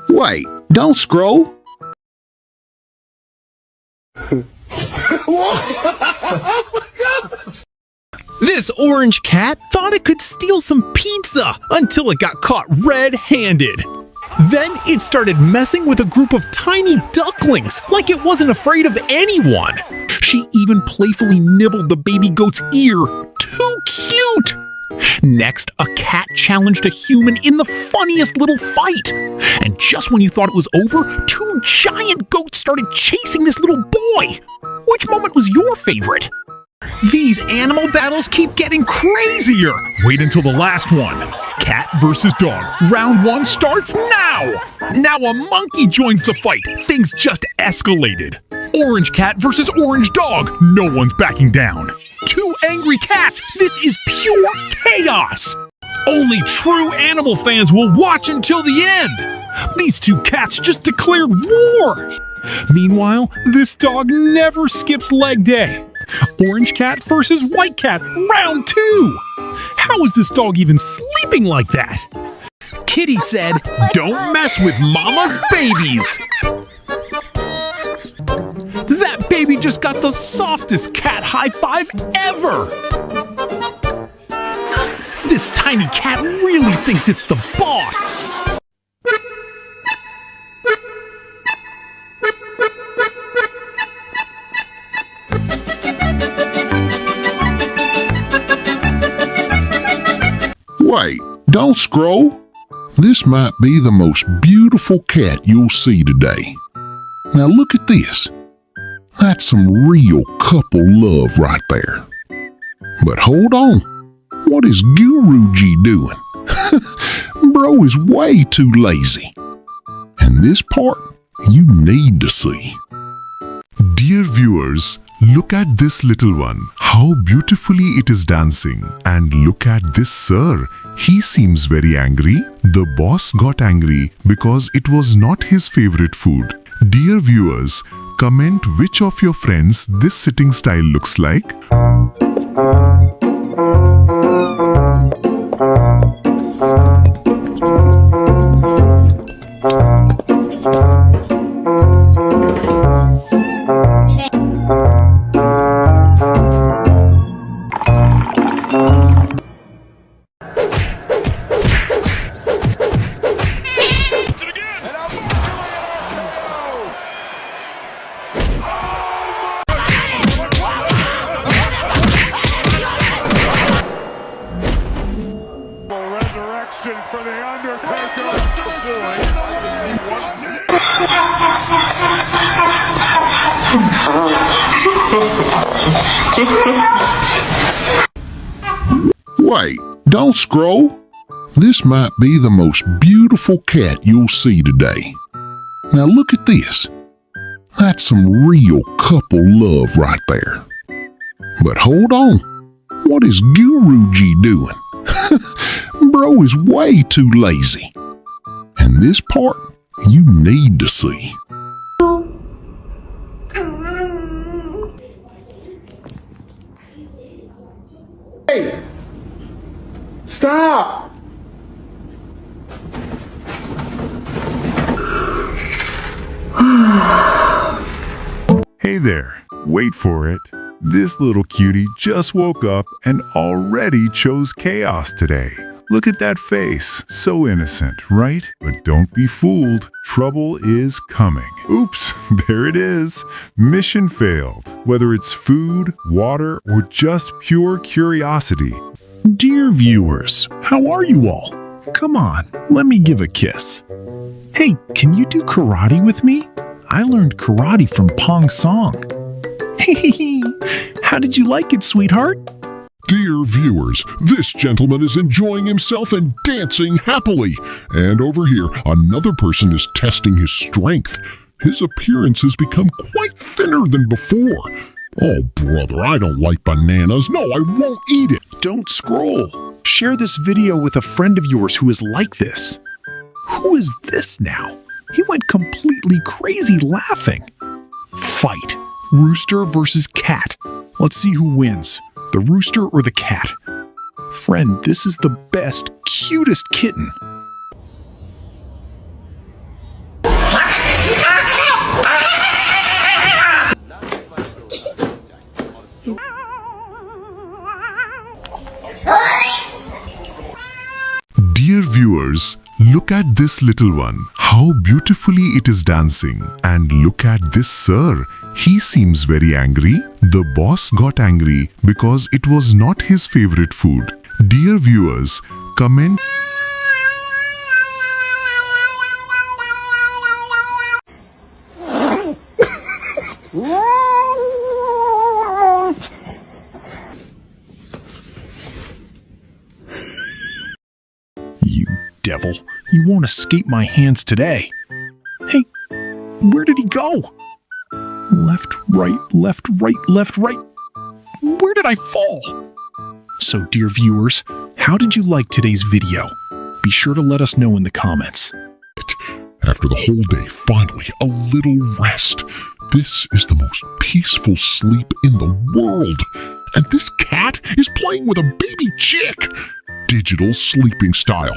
Wait, don't scroll. This orange cat thought it could steal some pizza until it got caught red-handed. Then it started messing with a group of tiny ducklings like it wasn't afraid of anyone. She even playfully nibbled the baby goat's ear. Too cute! Next, a cat challenged a human in the funniest little fight. And just when you thought it was over, two giant goats started chasing this little boy. Which moment was your favorite? These animal battles keep getting crazier. Wait until the last one. Cat versus dog. Round 1 starts now. Now a monkey joins the fight. Things just escalated. Orange cat versus orange dog. No one's backing down. Two angry cats. This is pure chaos. Only true animal fans will watch until the end. These two cats just declared war. Meanwhile, this dog never skips leg day. Orange cat versus white cat, round 2. How is this dog even sleeping like that? Kitty said, "Don't mess with mama's babies." That baby just got the softest cat high five ever. This tiny cat really thinks it's the boss. Wait, don't scroll. This might be the most beautiful cat you'll see today. Now look at this. That's some real couple love right there. But hold on. What is Guruji doing? Bro is way too lazy. And this part, you need to see. Dear viewers, look at this little one. How beautifully it is dancing. And look at this sir. He seems very angry. The boss got angry because it was not his favorite food. Dear viewers, comment which of your friends this sitting style looks like. For the Undertaker. Wait, don't scroll. This might be the most beautiful cat you'll see today. Now look at this. That's some real couple love right there. But hold on. What is Guruji doing? Bro is way too lazy. And this part, you need to see. Hey! Stop! Hey there, wait for it. This little cutie just woke up and already chose chaos today. Look at that face. So innocent, right? But don't be fooled. Trouble is coming. Oops, there it is. Mission failed. Whether it's food, water, or just pure curiosity. Dear viewers, how are you all? Come on, let me give a kiss. Hey, can you do karate with me? I learned karate from Pong Song. How did you like it, sweetheart? Dear viewers, this gentleman is enjoying himself and dancing happily. And over here, another person is testing his strength. His appearance has become quite thinner than before. Oh, brother, I don't like bananas. No, I won't eat it. Don't scroll. Share this video with a friend of yours who is like this. Who is this now? He went completely crazy laughing. Fight. Rooster versus cat. Let's see who wins. The rooster or the cat? Friend, this is the best, cutest kitten. Look at this little one. How beautifully it is dancing. And look at this sir. He seems very angry. The boss got angry because it was not his favorite food. Dear viewers, comment. You devil, you won't escape my hands today. Hey, where did he go? Left, right, left, right, left, right. Where did I fall? So, dear viewers, how did you like today's video? Be sure to let us know in the comments. After the whole day, finally, a little rest. This is the most peaceful sleep in the world. And this cat is playing with a baby chick. Digital sleeping style.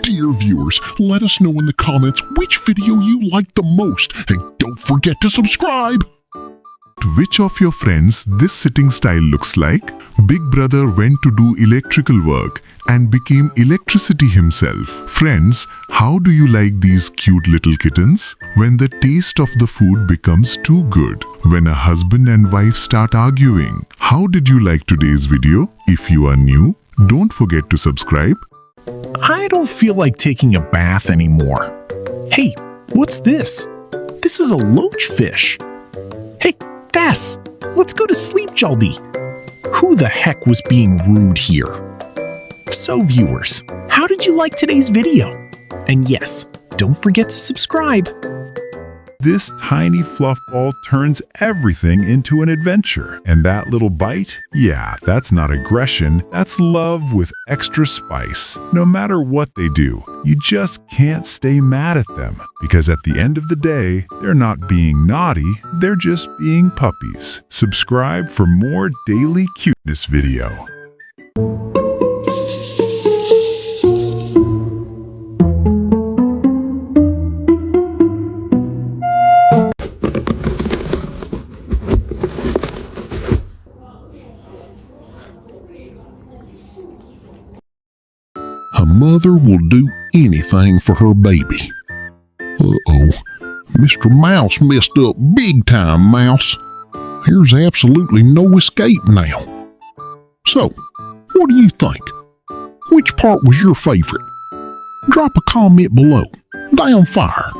Dear viewers, let us know in the comments which video you liked the most. And don't forget to subscribe. Which of your friends this sitting style looks like? Big brother went to do electrical work and became electricity himself. Friends, how do you like these cute little kittens? When the taste of the food becomes too good. When a husband and wife start arguing. How did you like today's video? If you are new, don't forget to subscribe. I don't feel like taking a bath anymore. Hey, what's this? This is a loach fish. Hey, Tess, let's go to sleep, Jaldi. Who the heck was being rude here? So viewers, how did you like today's video? And yes, don't forget to subscribe. This tiny fluff ball turns everything into an adventure. And that little bite? Yeah, that's not aggression, that's love with extra spice. No matter what they do, you just can't stay mad at them. Because at the end of the day, they're not being naughty, they're just being puppies. Subscribe for more daily cuteness video. A mother will do anything for her baby. Uh-oh, Mr. Mouse messed up big time, Mouse. Here's absolutely no escape now. So, what do you think? Which part was your favorite? Drop a comment below. Down fire.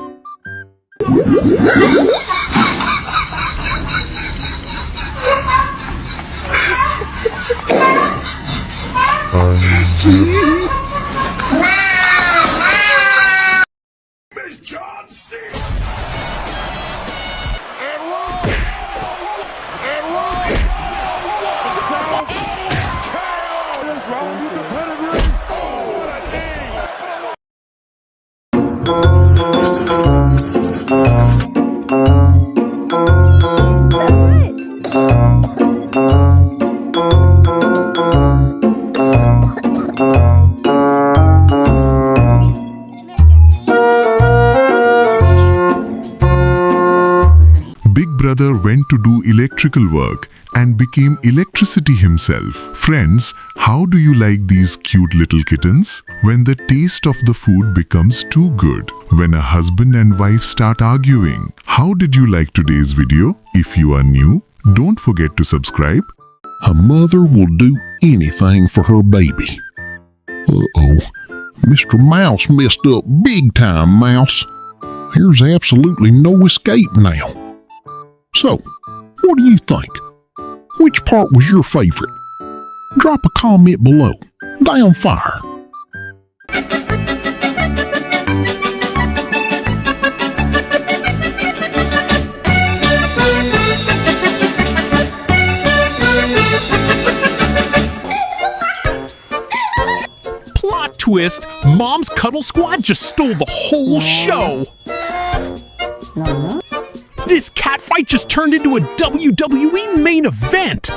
Big brother went to do electrical work and became electricity himself. Friends, how do you like these cute little kittens? When the taste of the food becomes too good. When a husband and wife start arguing. How did you like today's video? If you are new, don't forget to subscribe. A mother will do anything for her baby. Uh-oh, Mr. Mouse messed up big time, Mouse. Here's absolutely no escape now. So, what do you think? Which part was your favorite? Drop a comment below. Down fire. Plot twist, Mom's Cuddle Squad just stole the whole show. This cat fight just turned into a WWE main event.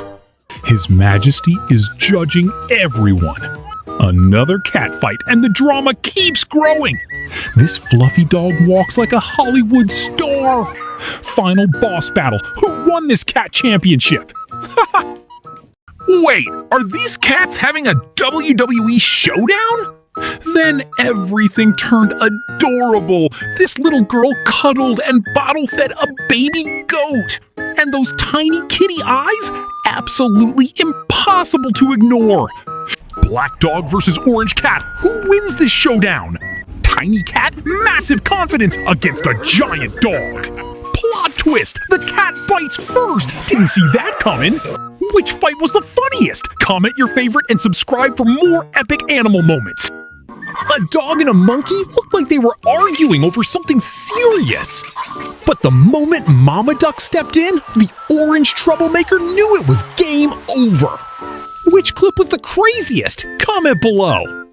His Majesty is judging everyone. Another cat fight and the drama keeps growing. This fluffy dog walks like a Hollywood star. Final boss battle. Who won this cat championship? Wait, are these cats having a WWE showdown? Then everything turned adorable. This little girl cuddled and bottle-fed a baby goat. And those tiny kitty eyes? Absolutely impossible to ignore. Black dog versus orange cat. Who wins this showdown? Tiny cat, massive confidence against a giant dog. Plot twist, the cat bites first. Didn't see that coming. Which fight was the funniest? Comment your favorite and subscribe for more epic animal moments. A dog and a monkey looked like they were arguing over something serious. But the moment Mama Duck stepped in, the orange troublemaker knew it was game over. Which clip was the craziest? Comment below.